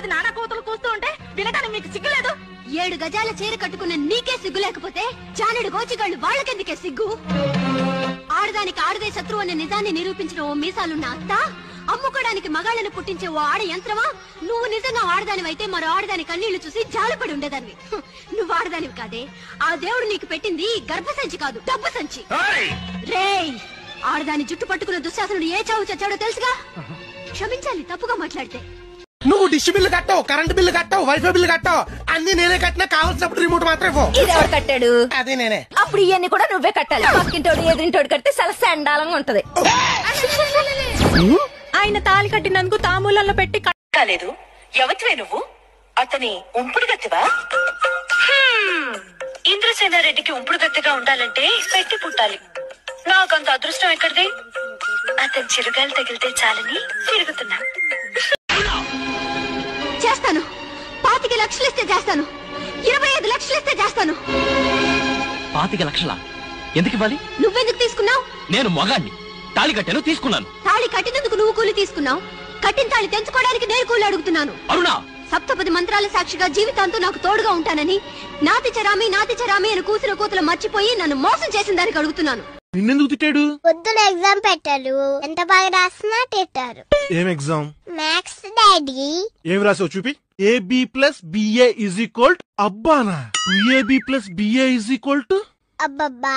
అది నానా కోతలు కూస్తూ ఉంటే వినడానికి మీకు సిగ్గులేదు? 7 గజాల చీర కట్టుకున్న నీకే సిగ్గు లేకపోతే చానుడు గోచిగాళ్ళు వాళ్ళకెందుకే సిగ్గు? ఆడదానికి ఆడదే శత్రువు అనే నిజాన్ని నిరూపించిన ఓ మీసాలున్న అత్త, అమ్ముకోడానికి మగాళ్ళను పుట్టించే ఓ ఆడ యంత్రమా? నువ్వు నిజంగా ఆడదానివైతే మరో ఆడదాని కన్నీళ్లు చూసి జాలపడి ఉండేదానివి. నువ్వు ఆడదానివి కాదే, ఆ దేవుడు నీకు పెట్టింది గర్భసంచి కాదు, డబ్బు సంచి. రేయ్, ఆడదాని జుట్టు పట్టుకున్న దుశ్శాసనుడు ఏ చావు చచ్చాడో తెలుసుగా? క్షమించాలి తప్పుగా మాట్లాడితే. నువ్వు డిష్ బిల్లు కట్టావు, కరెంట్ బిల్లు కట్టావు, వైఫై బిల్లు కట్టావు, అన్ని నేనే కట్టినా. కావాల్సినప్పుడు రిమోట్ మాత్రం ఎవరు కట్టాడు? అదే నేనే. అప్పుడు ఇవన్నీ కూడా నువ్వే కట్టాలి. పక్కింటోడు ఎదురింటోడు కడితే చాలా సండాలంగా ఉంటది. ఆయన తాళి కట్టినందుకు తాంబూలంలో పెట్టి కాలేదు. ఎవతివే నువ్వు? అతని ఉంపుడు గత్తివా? ఇంద్రసేనారెడ్డికి ఉంపుడు గత్తిగా ఉండాలంటే పెట్టి పుట్టాలి. నాకంత అదృష్టం ఎక్కడిది? అతని చిరుగాలు తగిలితే చాలని తిరుగుతున్నా. చేస్తాను. 25 లక్షలు ఇస్తే చేస్తాను. 25 లక్షలు ఇస్తే చేస్తాను. 25 లక్షలా? ఎందుకు ఇవ్వాలి? నువ్వెందుకు తీసుకున్నావు? నేను మొగాన్ని, తాళి కట్టాను, తీసుకున్నాను. తాళి కట్టినందుకు నువ్వు కూలి తీసుకున్నావు, కట్టిన తాళి తెంచుకోవడానికి నేను కూలి అడుగుతున్నాను. అరుణా, సప్తపది మంత్రాల సాక్షిగా జీవితాంతం నాకు తోడుగా ఉంటానని నాతి చరామి అని కూసిన కూతులు మర్చిపోయి నన్ను మోసం చేసిన దానికి అడుగుతున్నాను. నిన్నెందుకు తిట్టాడు? పొద్దున ఎగ్జామ్ పెట్టారు, ఎంత బాగా రాసినా తిట్టారు. ఏం ఎగ్జామ్? Maths daddy. ఏం రాసావు చూపి. AB+BA = అబ్బానా? AB+BA = అబ్బబ్బా.